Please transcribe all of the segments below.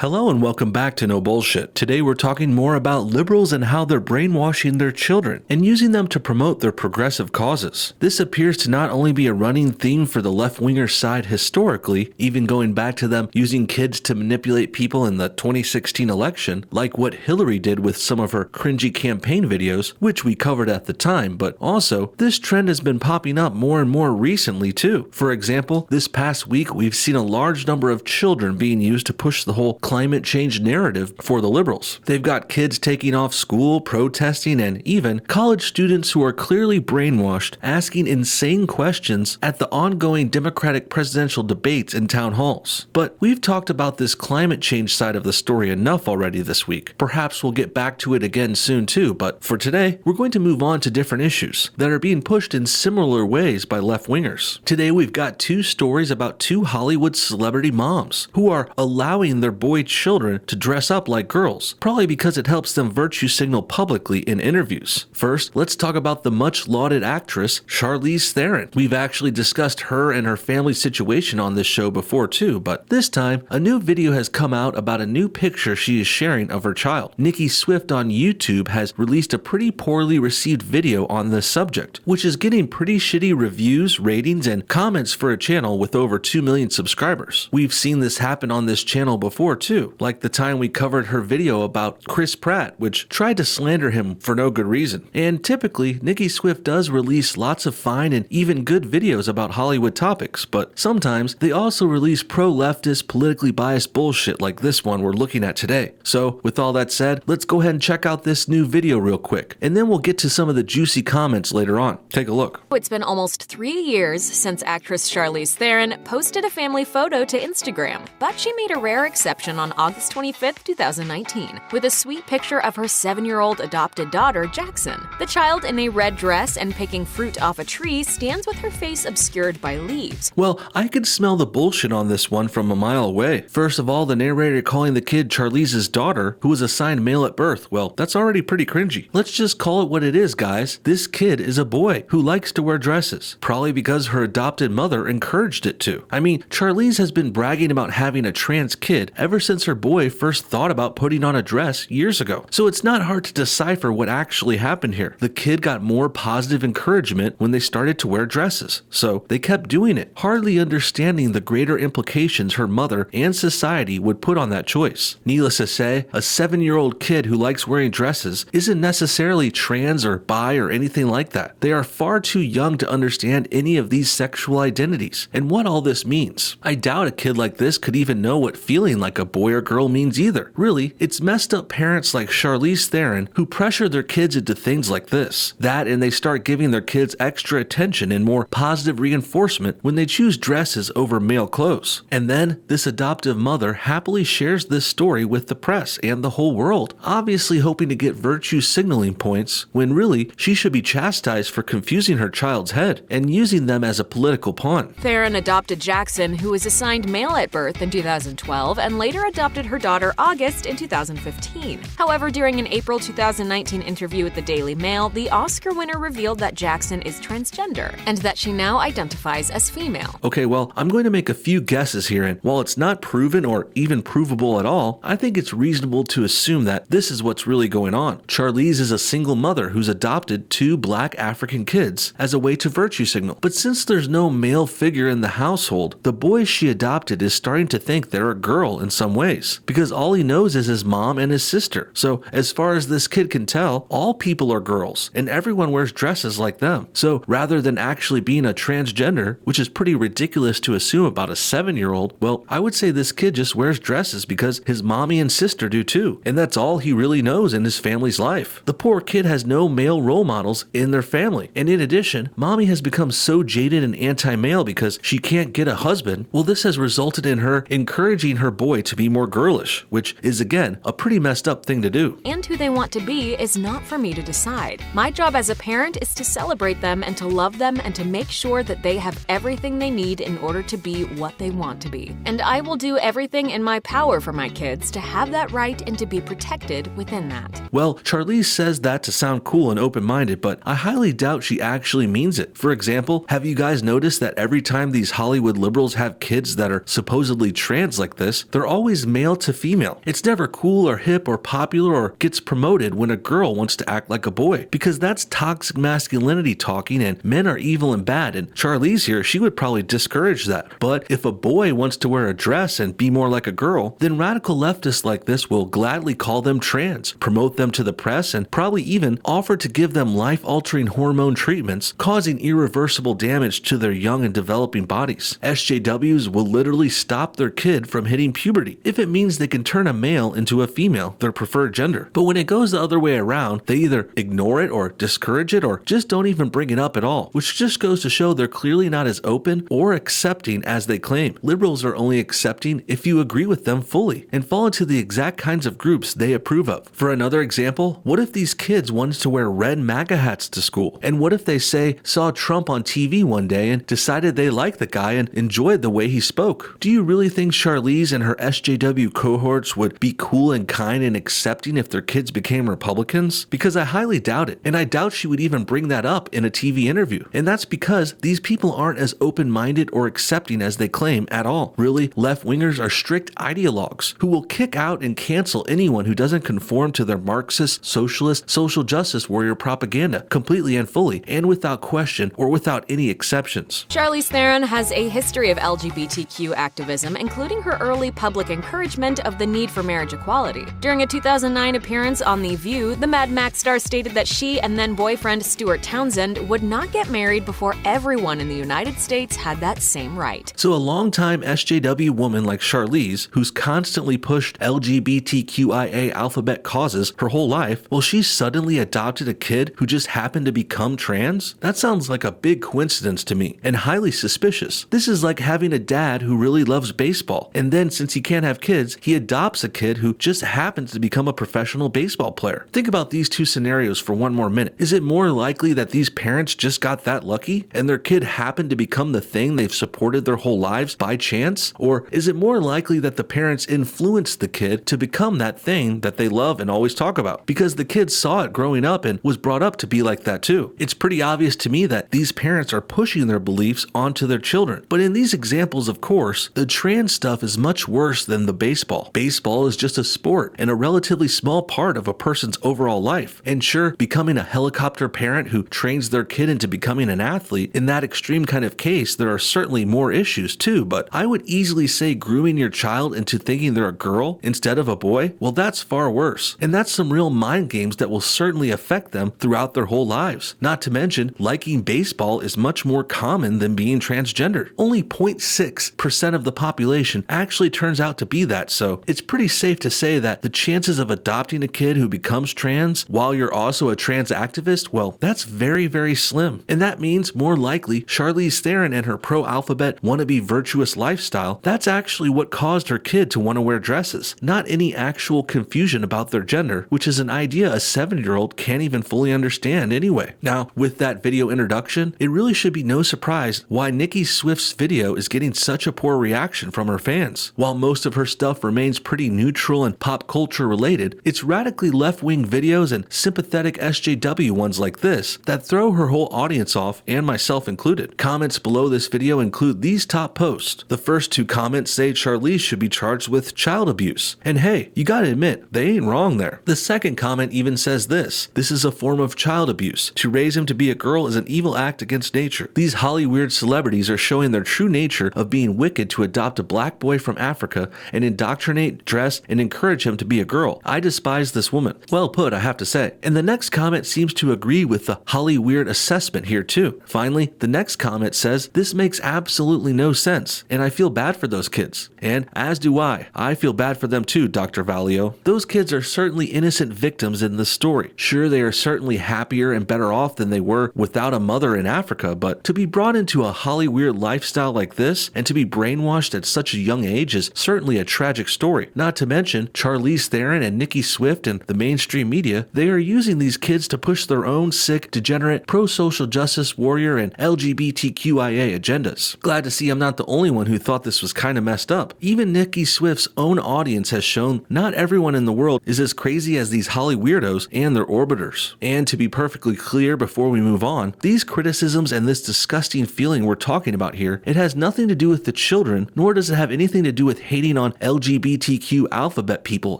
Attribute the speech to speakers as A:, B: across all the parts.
A: Hello and welcome back to No Bullshit. Today we're talking more about liberals and how they're brainwashing their children and using them to promote their progressive causes. This appears to not only be a running theme for the left-winger side historically, even going back to them using kids to manipulate people in the 2016 election, like what Hillary did with some of her cringy campaign videos, which we covered at the time, but also this trend has been popping up more and more recently too. For example, this past week we've seen a large number of children being used to push the whole climate change narrative for the liberals. They've got kids taking off school, protesting, and even college students who are clearly brainwashed asking insane questions at the ongoing Democratic presidential debates and town halls. But we've talked about this climate change side of the story enough already this week. Perhaps we'll get back to it again soon too, but for today, we're going to move on to different issues that are being pushed in similar ways by left-wingers. Today we've got two stories about two Hollywood celebrity moms who are allowing their boy children to dress up like girls, probably because it helps them virtue signal publicly in interviews. First, let's talk about the much lauded actress Charlize Theron. We've actually discussed her and her family situation on this show before too, but this time a new video has come out about a new picture she is sharing of her child. Nicki Swift on YouTube has released a pretty poorly received video on this subject, which is getting pretty shitty reviews, ratings, and comments for a channel with over 2 million subscribers. We've seen this happen on this channel before too, like the time we covered her video about Chris Pratt, which tried to slander him for no good reason. And typically, Nicki Swift does release lots of fine and even good videos about Hollywood topics, but sometimes they also release pro-leftist, politically biased bullshit like this one we're looking at today. So, with all that said, let's go ahead and check out this new video real quick, and then we'll get to some of the juicy comments later on. Take a look.
B: It's been almost 3 years since actress Charlize Theron posted a family photo to Instagram, but she made a rare exception on August 25th, 2019, with a sweet picture of her 7-year-old adopted daughter, Jackson. The child in a red dress and picking fruit off a tree stands with her face obscured by leaves.
A: Well, I could smell the bullshit on this one from a mile away. First of all, the narrator calling the kid Charlize's daughter, who was assigned male at birth, well, that's already pretty cringy. Let's just call it what it is, guys. This kid is a boy who likes to wear dresses, probably because her adopted mother encouraged it to. I mean, Charlize has been bragging about having a trans kid ever since her boy first thought about putting on a dress years ago. So it's not hard to decipher what actually happened here. The kid got more positive encouragement when they started to wear dresses, so they kept doing it, hardly understanding the greater implications her mother and society would put on that choice. Needless to say, a 7-year-old kid who likes wearing dresses isn't necessarily trans or bi or anything like that. They are far too young to understand any of these sexual identities and what all this means. I doubt a kid like this could even know what feeling like a boy or girl means either. Really, it's messed up parents like Charlize Theron who pressure their kids into things like this. That, and they start giving their kids extra attention and more positive reinforcement when they choose dresses over male clothes. And then, this adoptive mother happily shares this story with the press and the whole world, obviously hoping to get virtue signaling points, when really, she should be chastised for confusing her child's head and using them as a political pawn.
B: Theron adopted Jackson, who was assigned male at birth in 2012, and later adopted her daughter August in 2015. However, during an April 2019 interview with the Daily Mail, the Oscar winner revealed that Jackson is transgender and that she now identifies as female.
A: Okay, well, I'm going to make a few guesses here, and while it's not proven or even provable at all, I think it's reasonable to assume that this is what's really going on. Charlize is a single mother who's adopted 2 black African kids as a way to virtue signal. But since there's no male figure in the household, the boy she adopted is starting to think they're a girl in some ways, because all he knows is his mom and his sister. So as far as this kid can tell, all people are girls, and everyone wears dresses like them. So rather than actually being a transgender, which is pretty ridiculous to assume about a 7-year-old, well, I would say this kid just wears dresses because his mommy and sister do too, and that's all he really knows in his family's life. The poor kid has no male role models in their family, and in addition, mommy has become so jaded and anti-male because she can't get a husband. Well, this has resulted in her encouraging her boy to be more girlish, which is again a pretty messed up thing to do.
B: And who they want to be is not for me to decide. My job as a parent is to celebrate them and to love them and to make sure that they have everything they need in order to be what they want to be. And I will do everything in my power for my kids to have that right and to be protected within that.
A: Well, Charlize says that to sound cool and open-minded, but I highly doubt she actually means it. For example, have you guys noticed that every time these Hollywood liberals have kids that are supposedly trans like this, they're always always male to female. It's never cool or hip or popular or gets promoted when a girl wants to act like a boy, because that's toxic masculinity talking and men are evil and bad, and Charlize here, she would probably discourage that. But if a boy wants to wear a dress and be more like a girl, then radical leftists like this will gladly call them trans, promote them to the press, and probably even offer to give them life-altering hormone treatments, causing irreversible damage to their young and developing bodies. SJWs will literally stop their kid from hitting puberty if it means they can turn a male into a female, their preferred gender. But when it goes the other way around, they either ignore it or discourage it or just don't even bring it up at all, which just goes to show they're clearly not as open or accepting as they claim. Liberals are only accepting if you agree with them fully and fall into the exact kinds of groups they approve of. For another example, what if these kids wanted to wear red MAGA hats to school? And what if they saw Trump on TV one day and decided they liked the guy and enjoyed the way he spoke? Do you really think Charlize and her SJW cohorts would be cool and kind and accepting if their kids became Republicans? Because I highly doubt it, and I doubt she would even bring that up in a TV interview. And that's because these people aren't as open-minded or accepting as they claim at all. Really, left-wingers are strict ideologues who will kick out and cancel anyone who doesn't conform to their Marxist, socialist, social justice warrior propaganda completely and fully, and without question or without any exceptions.
B: Charlize Theron has a history of LGBTQ activism, including her early public encouragement of the need for marriage equality. During a 2009 appearance on The View, the Mad Max star stated that she and then boyfriend Stuart Townsend would not get married before everyone in the United States had that same right.
A: So a longtime SJW woman like Charlize, who's constantly pushed LGBTQIA alphabet causes her whole life, well, she suddenly adopted a kid who just happened to become trans? That sounds like a big coincidence to me, and highly suspicious. This is like having a dad who really loves baseball, and then since he can't have kids, he adopts a kid who just happens to become a professional baseball player. Think about these two scenarios for one more minute. Is it more likely that these parents just got that lucky, and their kid happened to become the thing they've supported their whole lives by chance? Or is it more likely that the parents influenced the kid to become that thing that they love and always talk about, because the kid saw it growing up and was brought up to be like that too? It's pretty obvious to me that these parents are pushing their beliefs onto their children. But in these examples, of course, the trans stuff is much worse than the baseball. Baseball is just a sport and a relatively small part of a person's overall life. And sure, becoming a helicopter parent who trains their kid into becoming an athlete, in that extreme kind of case, there are certainly more issues too, but I would easily say grooming your child into thinking they're a girl instead of a boy, well, that's far worse. And that's some real mind games that will certainly affect them throughout their whole lives. Not to mention, liking baseball is much more common than being transgender. Only 0.6% of the population actually turns out to be that, so it's pretty safe to say that the chances of adopting a kid who becomes trans while you're also a trans activist, well, that's very, very slim. And that means more likely Charlize Theron and her pro-alphabet wannabe virtuous lifestyle, that's actually what caused her kid to want to wear dresses, not any actual confusion about their gender, which is an idea a 7-year-old can't even fully understand anyway. Now, with that video introduction, it really should be no surprise why Nicki Swift's video is getting such a poor reaction from her fans. While most of her stuff remains pretty neutral and pop culture related, it's radically left-wing videos and sympathetic SJW ones like this that throw her whole audience off, and myself included. Comments below this video include these top posts. The first two comments say Charlize should be charged with child abuse. And hey, you gotta admit, they ain't wrong there. The second comment even says this is a form of child abuse. To raise him to be a girl is an evil act against nature. These Hollywood celebrities are showing their true nature of being wicked to adopt a black boy from Africa and indoctrinate, dress, and encourage him to be a girl. I despise this woman. Well put, I have to say. And the next comment seems to agree with the Hollywood assessment here too. Finally, the next comment says, this makes absolutely no sense, and I feel bad for those kids. And as do I. I feel bad for them too, Dr. Valio. Those kids are certainly innocent victims in this story. Sure, they are certainly happier and better off than they were without a mother in Africa, but to be brought into a Hollywood lifestyle like this and to be brainwashed at such a young age is certainly a tragic story. Not to mention, Charlize Theron and Nicki Swift and the mainstream media, they are using these kids to push their own sick, degenerate, pro-social justice warrior and LGBTQIA agendas. Glad to see I'm not the only one who thought this was kind of messed up. Even Nicki Swift's own audience has shown not everyone in the world is as crazy as these Holly weirdos and their orbiters. And to be perfectly clear before we move on, these criticisms and this disgusting feeling we're talking about here, it has nothing to do with the children, nor does it have anything to do with hating on LGBTQ alphabet people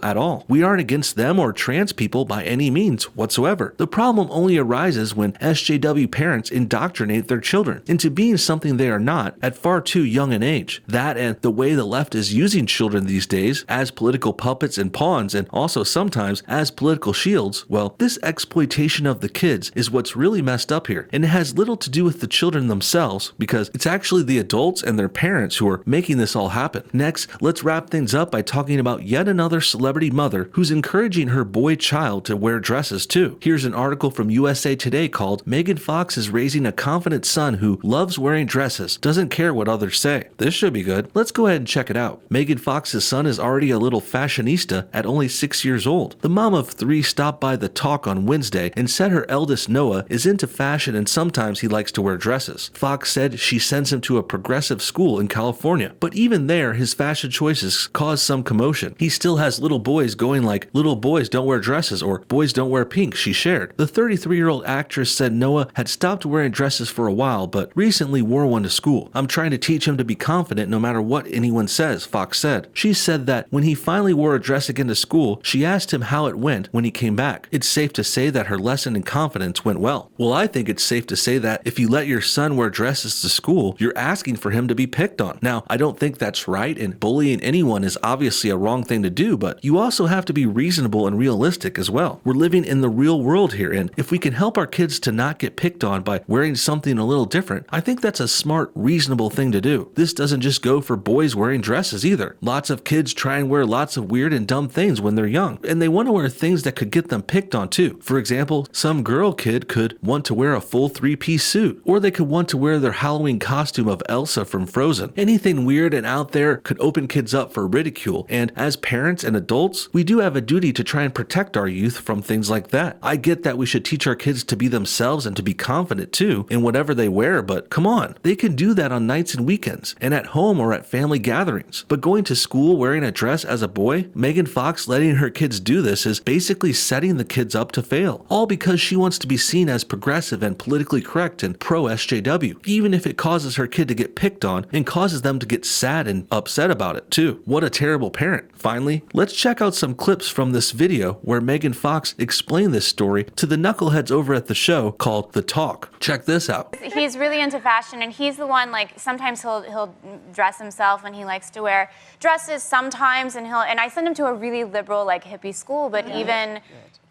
A: at all. We aren't against them or trans people by any means whatsoever. The problem only arises when SJW parents indoctrinate their children into being something they are not at far too young an age. That and the way the left is using children these days as political puppets and pawns, and also sometimes as political shields, well, this exploitation of the kids is what's really messed up here, and it has little to do with the children themselves because it's actually the adults and their parents who are making this all happen. Next, let's wrap things up by talking about yet another celebrity mother who's encouraging her boy child to wear dresses too. Here's an article from USA Today called "Megan Fox is raising a confident son who loves wearing dresses, doesn't care what others say." This should be good. Let's go ahead and check it out. Megan Fox's son is already a little fashionista at only 6 years old. The mom of 3 stopped by the Talk on Wednesday and said her eldest Noah is into fashion and sometimes he likes to wear dresses. Fox said she sends him to a progressive school in California, but even there his fashion choices caused some commotion. He still has little boys going like, "Little boys don't wear dresses," or "Boys don't wear pink," she shared. The 33-year-old actress said Noah had stopped wearing dresses for a while but recently wore one to school. "I'm trying to teach him to be confident no matter what anyone says," Fox said. She said that when he finally wore a dress again to school, she asked him how it went when he came back. It's safe to say that her lesson in confidence went well. Well, I think it's safe to say that if you let your son wear dresses to school, you're asking for him to be picked on. Now, I don't think that's right, and bullying anyone is obviously a wrong thing to do, but you also have to be reasonable and realistic as well. We're living in the real world here, and if we can help our kids to not get picked on by wearing something a little different, I think that's a smart, reasonable thing to do. This doesn't just go for boys wearing dresses either. Lots of kids try and wear lots of weird and dumb things when they're young, and they want to wear things that could get them picked on too. For example, some girl kid could want to wear a full 3-piece suit, or they could want to wear their Halloween costume of Elsa from Frozen. Anything weird and out there could open kids up for ridicule, and as parents and adults, we do have a duty to try and protect our youth from things like that. I get that we should teach our kids to be themselves and to be confident too in whatever they wear, but come on, they can do that on nights and weekends, and at home or at family gatherings. But going to school wearing a dress as a boy, Megan Fox letting her kids do this is basically setting the kids up to fail, all because she wants to be seen as progressive and politically correct and pro-SJW, even if it causes her kid to get picked on and causes them to get sad and upset about it too. What a terrible parent. Finally, let's check out some clips from this video where Megan Fox explained this story to the knuckleheads over at the show called The Talk. Check this out.
C: He's really into fashion, and he's the one, like, sometimes he'll dress himself and he likes to wear dresses sometimes, and I send him to a really liberal, like, hippie school, but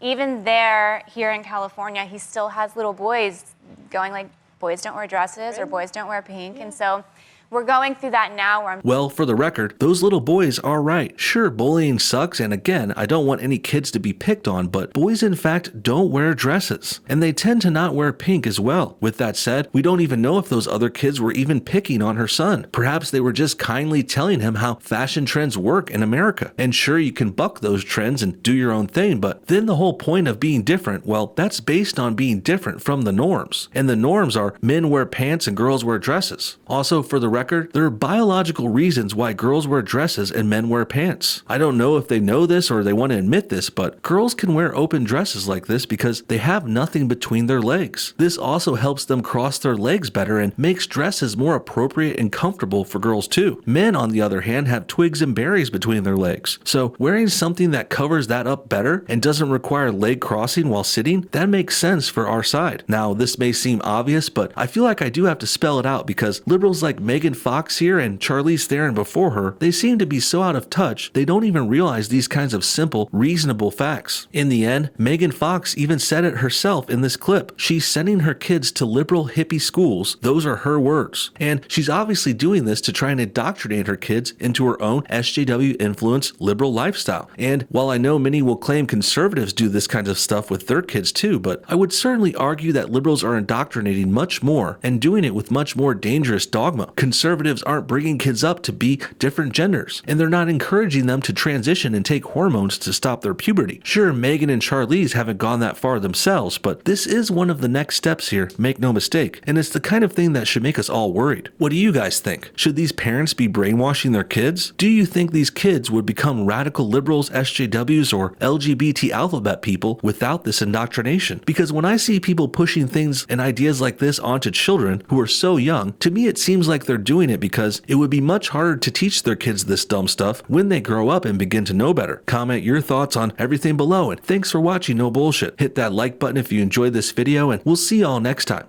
C: even there, here in California, he still has little boys going like, "Boys don't wear dresses," or "Boys don't wear pink," and so we're going through that now where
A: Well, for the record, those little boys are right. Sure, bullying sucks, and again, I don't want any kids to be picked on, but boys in fact don't wear dresses, and they tend to not wear pink as well. With that said, we don't even know if those other kids were even picking on her son. Perhaps they were just kindly telling him how fashion trends work in America. And sure, you can buck those trends and do your own thing, but then the whole point of being different, well, that's based on being different from the norms. And the norms are men wear pants and girls wear dresses. Also, for the record, there are biological reasons why girls wear dresses and men wear pants. I don't know if they know this or they want to admit this, but girls can wear open dresses like this because they have nothing between their legs. This also helps them cross their legs better and makes dresses more appropriate and comfortable for girls too. Men, on the other hand, have twigs and berries between their legs. So wearing something that covers that up better and doesn't require leg crossing while sitting, that makes sense for our side. Now, this may seem obvious, but I feel like I do have to spell it out because liberals like Megan Fox here and Charlize Theron before her, they seem to be so out of touch, they don't even realize these kinds of simple, reasonable facts. In the end, Megan Fox even said it herself in this clip. She's sending her kids to liberal hippie schools. Those are her words. And she's obviously doing this to try and indoctrinate her kids into her own SJW-influenced liberal lifestyle. And while I know many will claim conservatives do this kind of stuff with their kids too, but I would certainly argue that liberals are indoctrinating much more and doing it with much more dangerous dogma. Conservatives aren't bringing kids up to be different genders, and they're not encouraging them to transition and take hormones to stop their puberty. Sure, Megan and Charlize haven't gone that far themselves, but this is one of the next steps here, make no mistake, and it's the kind of thing that should make us all worried. What do you guys think? Should these parents be brainwashing their kids? Do you think these kids would become radical liberals, SJWs, or LGBT alphabet people without this indoctrination? Because when I see people pushing things and ideas like this onto children who are so young, to me it seems like they're doing it because it would be much harder to teach their kids this dumb stuff when they grow up and begin to know better. Comment your thoughts on everything below, and thanks for watching No Bullshit. Hit that like button if you enjoyed this video, and we'll see y'all next time.